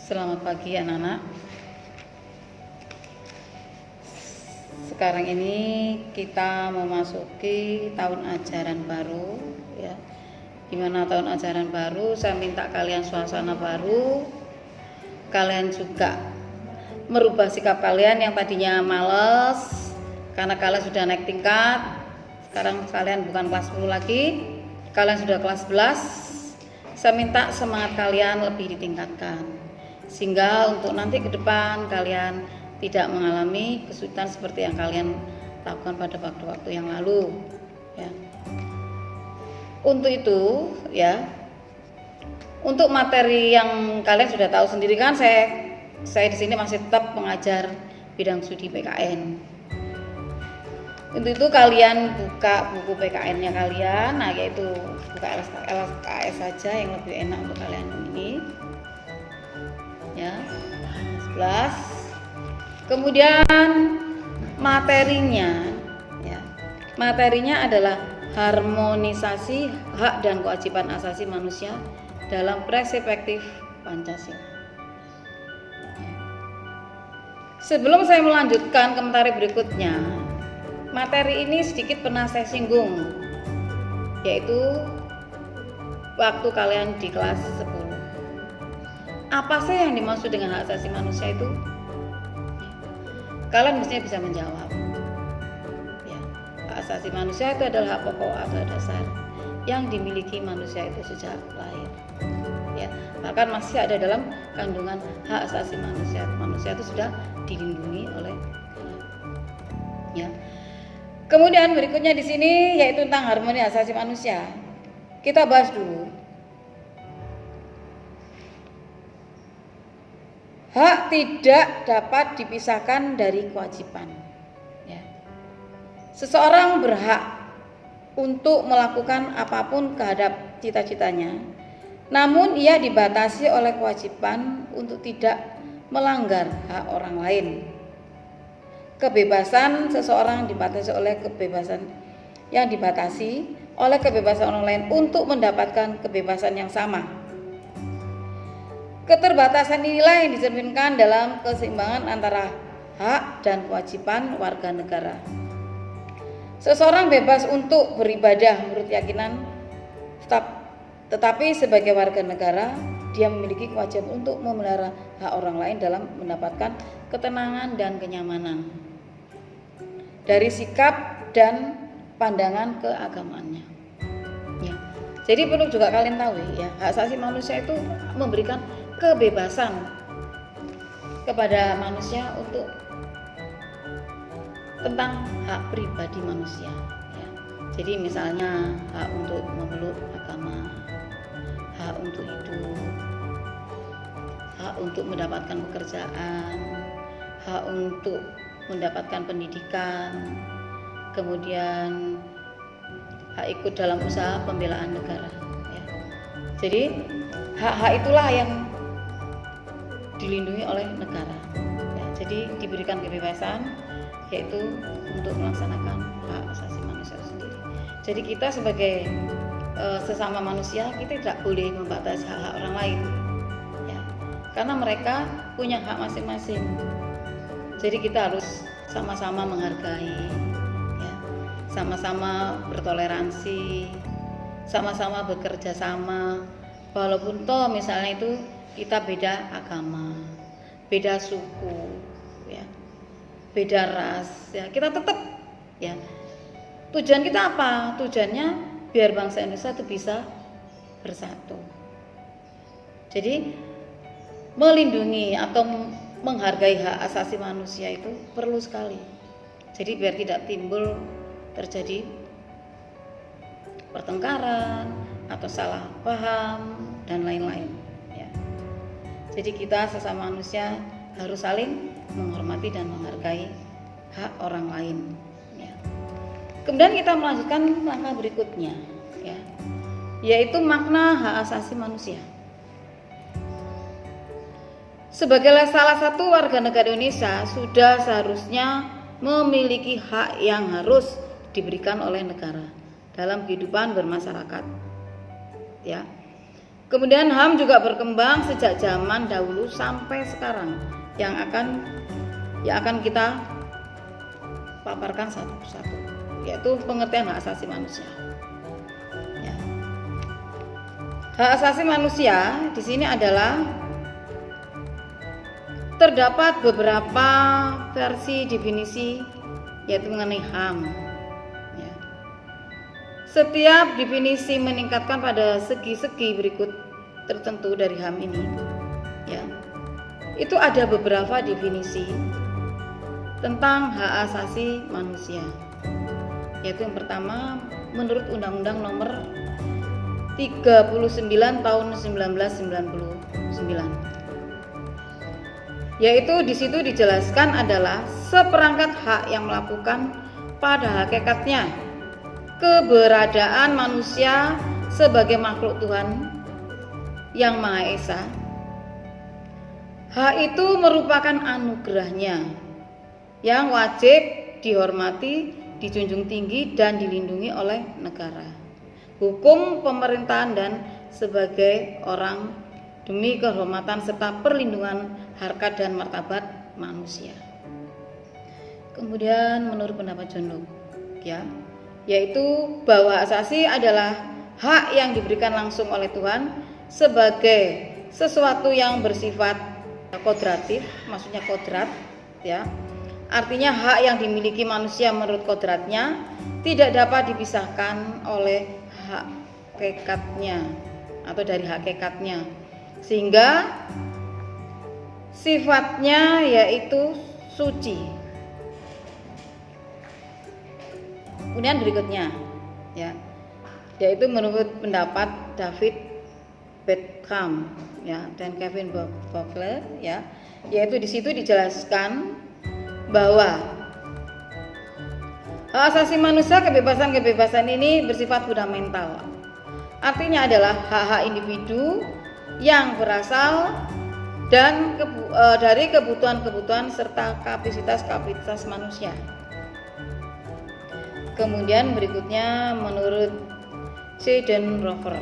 Selamat pagi anak-anak. Sekarang ini kita memasuki tahun ajaran baru ya. Gimana tahun ajaran baru? Saya minta kalian suasana baru. Kalian juga merubah sikap kalian yang tadinya males karena kalian sudah naik tingkat. Sekarang kalian bukan kelas 10 lagi, kalian sudah kelas 11. Saya minta semangat kalian lebih ditingkatkan sehingga untuk nanti ke depan kalian tidak mengalami kesulitan seperti yang kalian lakukan pada waktu-waktu yang lalu ya. Untuk itu ya, untuk materi yang kalian sudah tahu sendiri kan, saya di sini masih tetap mengajar bidang studi PKN. Untuk itu kalian buka buku PKN-nya kalian, nah yaitu buka LKS saja yang lebih enak untuk kalian ini ya. 11. Kemudian materinya ya. Materinya adalah harmonisasi hak dan kewajiban asasi manusia dalam perspektif Pancasila. Sebelum saya melanjutkan ke materi berikutnya, materi ini sedikit pernah saya singgung, yaitu waktu kalian di kelas 10. Apa sih yang dimaksud dengan hak asasi manusia itu? Kalian mestinya bisa menjawab. Ya, hak asasi manusia itu adalah hak pokok atau dasar yang dimiliki manusia itu sejak lahir. Ya, bahkan masih ada dalam kandungan hak asasi manusia. Manusia itu sudah dilindungi oleh negara. Ya. Kemudian berikutnya di sini yaitu tentang harmoni hak asasi manusia. Kita bahas dulu. Hak tidak dapat dipisahkan dari kewajiban. Ya. Seseorang berhak untuk melakukan apapun terhadap cita-citanya, namun ia dibatasi oleh kewajiban untuk tidak melanggar hak orang lain. Kebebasan seseorang dibatasi oleh kebebasan orang lain untuk mendapatkan kebebasan yang sama. Keterbatasan inilah yang dicerminkan dalam keseimbangan antara hak dan kewajiban warga negara. Seseorang bebas untuk beribadah menurut keyakinan, tetapi sebagai warga negara, dia memiliki kewajiban untuk memelihara hak orang lain dalam mendapatkan ketenangan dan kenyamanan dari sikap dan pandangan keagamaannya. Ya. Jadi perlu juga kalian tahu ya, hak asasi manusia itu memberikan kebebasan kepada manusia untuk tentang hak pribadi manusia ya. Jadi misalnya hak untuk memeluk agama, hak untuk hidup, hak untuk mendapatkan pekerjaan, hak untuk mendapatkan pendidikan, kemudian hak ikut dalam usaha pembelaan negara ya. Jadi hak-hak itulah yang dilindungi oleh negara ya. Jadi diberikan kebebasan yaitu untuk melaksanakan hak asasi manusia sendiri. Jadi kita sebagai sesama manusia, kita tidak boleh membatasi hak-hak orang lain ya, karena mereka punya hak masing-masing. Jadi kita harus sama-sama menghargai ya, sama-sama bertoleransi, sama-sama bekerja sama, walaupun toh misalnya itu kita beda agama, beda suku ya, beda ras ya, kita tetap ya, tujuan kita apa? Tujuannya biar bangsa Indonesia itu bisa bersatu. Jadi melindungi atau menghargai hak asasi manusia itu perlu sekali. Jadi biar tidak timbul terjadi pertengkaran atau salah paham dan lain-lain ya. Jadi kita sesama manusia harus saling menghormati dan menghargai hak orang lain ya. Kemudian kita melanjutkan langkah berikutnya ya, yaitu makna hak asasi manusia. Sebagai salah satu warga negara Indonesia, sudah seharusnya memiliki hak yang harus diberikan oleh negara dalam kehidupan bermasyarakat ya. Kemudian HAM juga berkembang sejak zaman dahulu sampai sekarang yang akan kita paparkan satu persatu, yaitu pengertian hak asasi manusia. Ya. Hak asasi manusia di sini adalah terdapat beberapa versi definisi yaitu mengenai HAM. Ya. Setiap definisi meningkatkan pada segi-segi berikut tertentu dari HAM ini. Ya. Itu ada beberapa definisi tentang hak asasi manusia. Yaitu yang pertama menurut Undang-Undang Nomor 39 Tahun 1999. Yaitu di situ dijelaskan adalah seperangkat hak yang melakukan pada hakikatnya keberadaan manusia sebagai makhluk Tuhan yang Maha Esa. Hak itu merupakan anugerahnya yang wajib dihormati, dijunjung tinggi dan dilindungi oleh negara, hukum pemerintahan dan sebagai orang demi kehormatan serta perlindungan harkat dan martabat manusia. Kemudian menurut pendapat John Locke, ya, yaitu bahwa hak asasi adalah hak yang diberikan langsung oleh Tuhan sebagai sesuatu yang bersifat kodratif, maksudnya kodrat, ya. Artinya hak yang dimiliki manusia menurut kodratnya tidak dapat dipisahkan oleh hakikatnya atau dari hakikatnya, sehingga sifatnya yaitu suci. Kemudian berikutnya, ya, yaitu menurut pendapat David Beckham, ya, dan Kevin Bowler, ya, yaitu di situ dijelaskan bahwa hak asasi manusia, kebebasan ini bersifat fundamental. Artinya adalah hak-hak individu yang berasal dan dari kebutuhan-kebutuhan serta kapasitas manusia. Kemudian berikutnya menurut Sheldon Rover,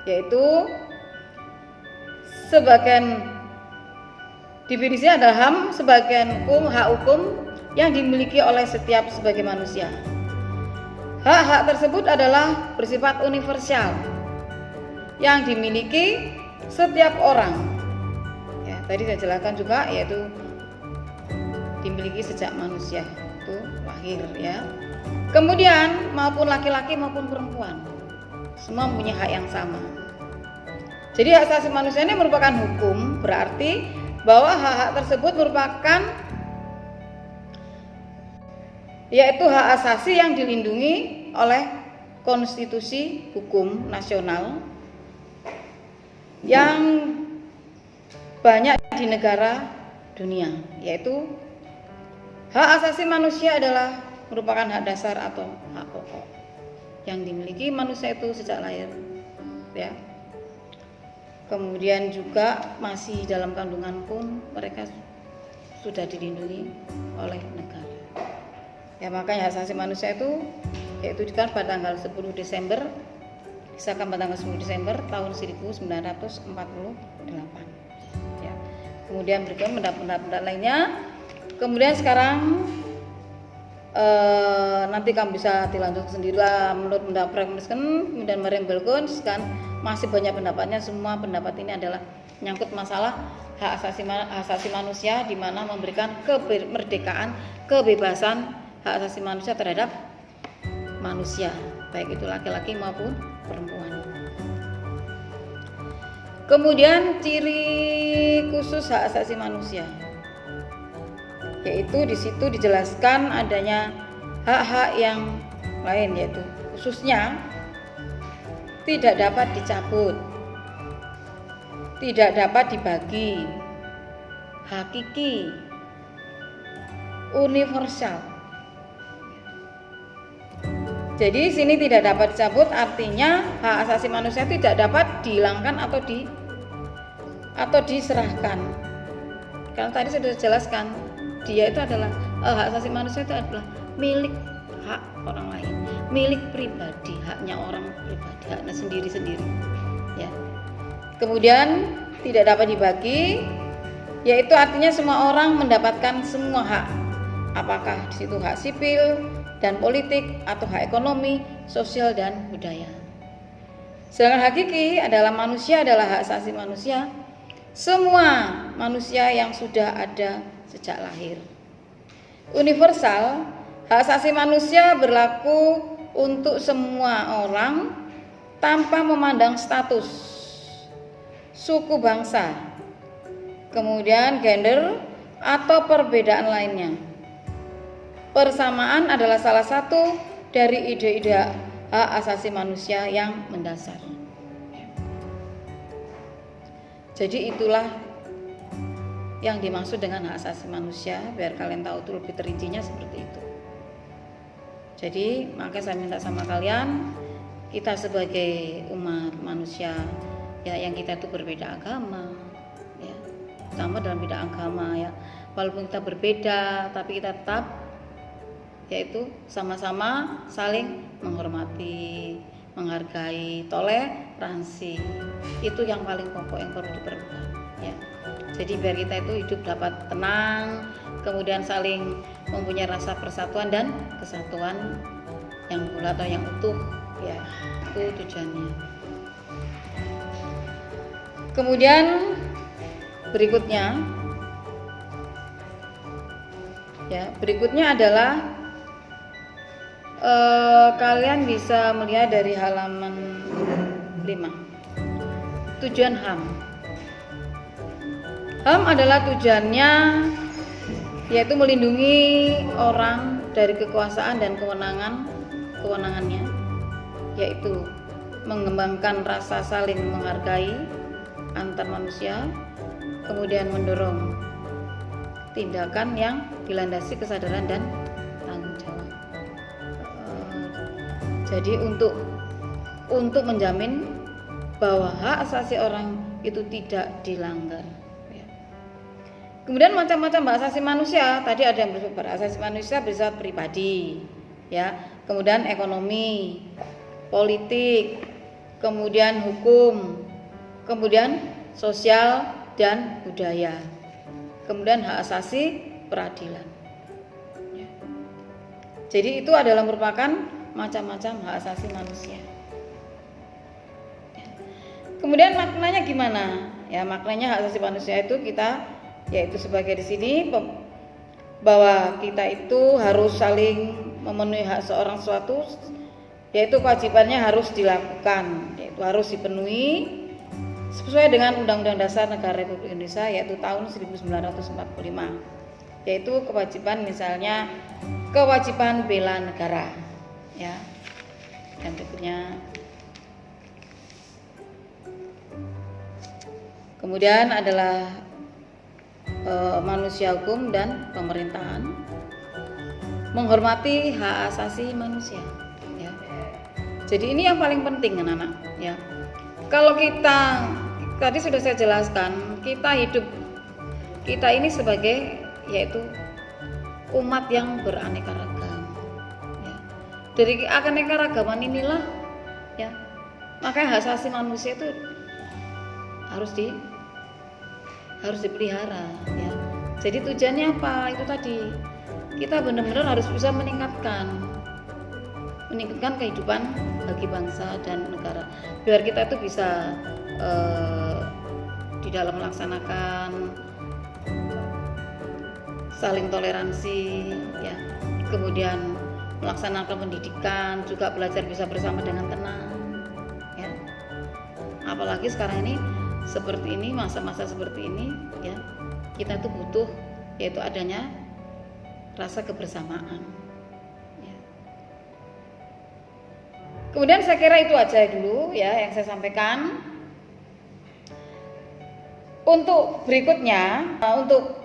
yaitu sebagian definisi adalah HAM sebagian hak hukum yang dimiliki oleh setiap sebagai manusia. Hak-hak tersebut adalah bersifat universal yang dimiliki setiap orang. Ya, tadi saya jelaskan juga, yaitu dimiliki sejak manusia itu lahir, ya. Kemudian maupun laki-laki maupun perempuan semua mempunyai hak yang sama. Jadi hak asasi manusia ini merupakan hukum, berarti bahwa hak-hak tersebut merupakan yaitu hak asasi yang dilindungi oleh konstitusi hukum nasional yang banyak di negara dunia, yaitu hak asasi manusia adalah merupakan hak dasar atau hak pokok yang dimiliki manusia itu sejak lahir, ya. Kemudian juga masih dalam kandungan pun mereka sudah dilindungi oleh negara. Ya, makanya hak asasi manusia itu yaitu kan pada tanggal 10 Desember disahkan pada tanggal 10 Desember tahun 1948. Ya. Kemudian berikutnya pendapat lainnya. Kemudian sekarang nanti kamu bisa dilanjut sendiri lah menurut pendapat Frank Misken, kemudian Mariam Belkons, kan masih banyak pendapatnya. Semua pendapat ini adalah menyangkut masalah hak asasi manusia, di mana memberikan kemerdekaan, kebebasan hak asasi manusia terhadap manusia, baik itu laki-laki maupun perempuan. Kemudian ciri khusus hak asasi manusia, yaitu di situ dijelaskan adanya hak-hak yang lain, yaitu khususnya tidak dapat dicabut, tidak dapat dibagi, hakiki, universal. Jadi sini tidak dapat dicabut artinya hak asasi manusia tidak dapat dihilangkan atau diserahkan. Karena tadi sudah dijelaskan, dia itu adalah hak asasi manusia itu adalah milik hak orang lain, milik pribadi, haknya orang pribadi, haknya sendiri-sendiri, ya. Kemudian tidak dapat dibagi, yaitu artinya semua orang mendapatkan semua hak. Apakah di situ hak sipil dan politik atau hak ekonomi, sosial dan budaya. Sedangkan hakiki adalah manusia adalah hak asasi manusia. Semua manusia yang sudah ada sejak lahir. Universal, hak asasi manusia berlaku untuk semua orang tanpa memandang status, suku bangsa, kemudian gender atau perbedaan lainnya. Persamaan adalah salah satu dari ide-ide hak asasi manusia yang mendasar. Jadi itulah yang dimaksud dengan hak asasi manusia, biar kalian tahu tuh lebih terincinya seperti itu. Jadi maka saya minta sama kalian, kita sebagai umat manusia ya, yang kita itu berbeda agama ya, sama dalam bidang agama ya, walaupun kita berbeda tapi kita tetap yaitu sama-sama saling menghormati, menghargai, toleransi. Itu yang paling pokok yang perlu diperlukan ya. Jadi biar kita itu hidup dapat tenang, kemudian saling mempunyai rasa persatuan dan kesatuan yang bulat atau yang utuh ya, itu tujuannya. Kemudian berikutnya adalah kalian bisa melihat dari halaman 5. Tujuan HAM. HAM adalah tujuannya yaitu melindungi orang dari kekuasaan dan kewenangannya, yaitu mengembangkan rasa saling menghargai antar manusia, kemudian mendorong tindakan yang dilandasi kesadaran dan tanggung jawab. Jadi untuk menjamin bahwa hak asasi orang itu tidak dilanggar. Kemudian macam-macam hak asasi manusia, tadi ada yang bersifat asasi manusia bersifat pribadi, ya. Kemudian ekonomi, politik, kemudian hukum, kemudian sosial dan budaya, kemudian hak asasi peradilan. Ya. Jadi itu adalah merupakan macam-macam hak asasi manusia. Ya. Kemudian maknanya gimana? Ya, maknanya hak asasi manusia itu kita yaitu sebagai di sini bahwa kita itu harus saling memenuhi hak seorang suatu, yaitu kewajibannya harus dilakukan, yaitu harus dipenuhi sesuai dengan Undang-Undang Dasar Negara Republik Indonesia yaitu tahun 1945, yaitu kewajiban misalnya kewajiban bela negara ya. Dan berikutnya kemudian adalah manusia hukum dan pemerintahan, menghormati hak asasi manusia ya. Jadi ini yang paling penting anak-anak ya. Kalau kita tadi sudah saya jelaskan, kita ini sebagai yaitu umat yang beraneka ragam ya. Dari aneka ragaman inilah ya, makanya hak asasi manusia itu harus dipelihara ya. Jadi tujuannya apa? Itu tadi kita benar-benar harus bisa meningkatkan kehidupan bagi bangsa dan negara, biar kita itu bisa di dalam melaksanakan saling toleransi ya, kemudian melaksanakan pendidikan, juga belajar bisa bersama dengan tenang ya. Apalagi sekarang ini seperti ini, masa-masa seperti ini ya, kita tuh butuh yaitu adanya rasa kebersamaan ya. Kemudian saya kira itu aja dulu ya yang saya sampaikan. Untuk berikutnya, untuk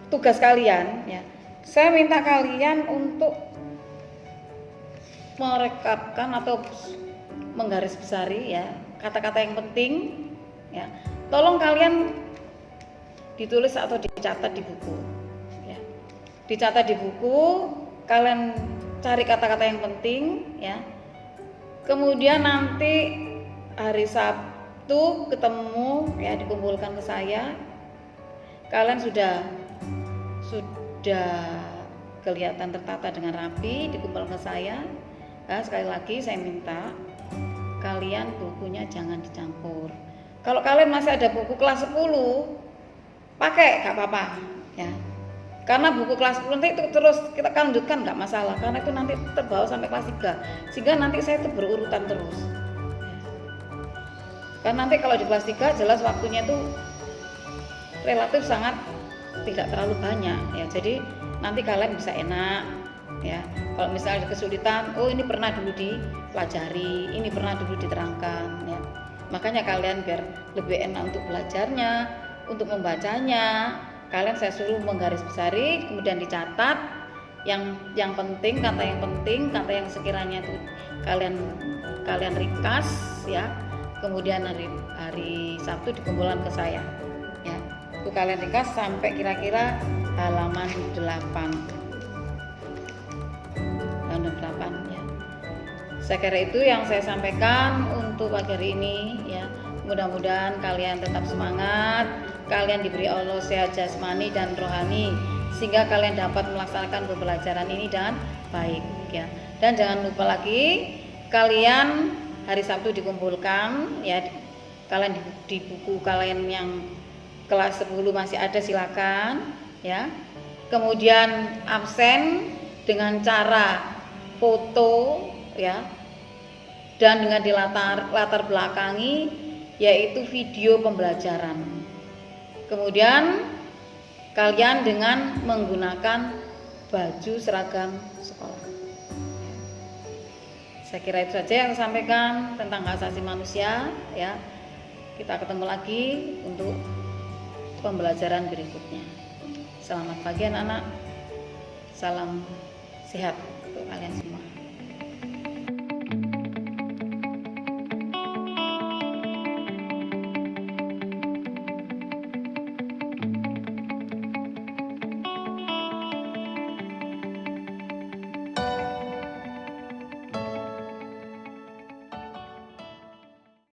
tugas kalian ya, saya minta kalian untuk merekapkan atau menggarisbesari ya kata-kata yang penting ya. Tolong kalian ditulis atau dicatat di buku ya. Dicatat di buku, kalian cari kata-kata yang penting ya. Kemudian nanti hari Sabtu ketemu ya, dikumpulkan ke saya. Kalian sudah kelihatan tertata dengan rapi, dikumpulkan ke saya. Nah, sekali lagi saya minta kalian bukunya jangan dicampur. Kalau kalian masih ada buku kelas 10, pakai gak apa-apa ya. Karena buku kelas 10 nanti itu terus kita lanjutkan nggak masalah, karena itu nanti terbawa sampai kelas 3, sehingga nanti saya itu berurutan terus. Karena nanti kalau di kelas 3 jelas waktunya itu relatif sangat tidak terlalu banyak ya, jadi nanti kalian bisa enak ya. Kalau misalnya ada kesulitan, oh ini pernah dulu dipelajari, ini pernah dulu diterangkan ya. Makanya kalian biar lebih enak untuk belajarnya, untuk membacanya, kalian saya suruh menggarisbesari, kemudian dicatat yang penting, kata yang sekiranya itu kalian ringkas ya. Kemudian hari Sabtu dikumpulkan ke saya ya. Itu kalian ringkas sampai kira-kira halaman 8 ya. Saya kira itu yang saya sampaikan untuk pagi hari ini ya. Mudah-mudahan kalian tetap semangat, kalian diberi Allah sehat jasmani dan rohani, sehingga kalian dapat melaksanakan pembelajaran ini dengan baik ya. Dan jangan lupa lagi, kalian hari Sabtu dikumpulkan ya. Kalian di buku kalian yang kelas 10 masih ada, silakan ya. Kemudian absen dengan cara foto ya, dan dengan latar belakangi yaitu video pembelajaran. Kemudian kalian dengan menggunakan baju seragam sekolah. Saya kira itu saja yang saya sampaikan tentang hak asasi manusia ya. Kita ketemu lagi untuk pembelajaran berikutnya. Selamat pagi anak-anak. Salam sehat untuk kalian semua.